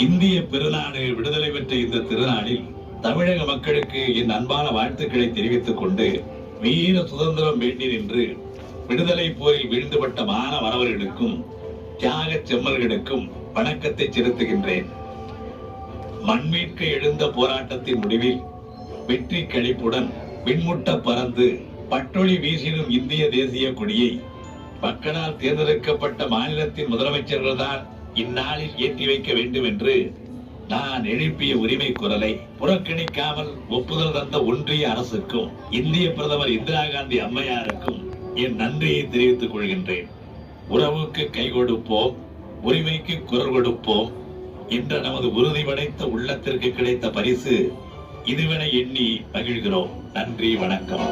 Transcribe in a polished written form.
இந்திய பெருநாடு விடுதலை பெற்ற இந்த திருநாளில் தமிழக மக்களுக்கு என் அன்பான வாழ்த்துக்களை தெரிவித்துக் கொண்டு வீர சுதந்திரம் வேண்டி நின்று விடுதலை போரில் வீழ்ந்துபட்ட மாணவர்களுக்கும் தியாக செம்மல்களுக்கும் வணக்கத்தை செலுத்துகின்றேன். மண்மீட்க எழுந்த போராட்டத்தின் முடிவில் வெற்றி களிப்புடன் விண்முட்ட பறந்து பட்டொளி வீசிடும் இந்திய தேசிய கொடியை மக்களால் தேர்ந்தெடுக்கப்பட்ட மாநிலத்தின் முதலமைச்சர்கள் தான் இந்நாளில் ஏற்றி வைக்க வேண்டும் என்று நான் எழுப்பிய உரிமை குரலை புறக்கணிக்காமல் ஒப்புதல் தந்த ஒன்றிய அரசுக்கும் இந்திய பிரதமர் இந்திரா காந்தி அம்மையாருக்கும் என் நன்றியை தெரிவித்துக் கொள்கின்றேன். உறவுக்கு கை கொடுப்போம், உரிமைக்கு குரல் கொடுப்போம் என்ற நமது உறுதி படைத்த உள்ளத்திற்கு கிடைத்த பரிசு இதுவென எண்ணி மகிழ்கிறோம். நன்றி, வணக்கம்.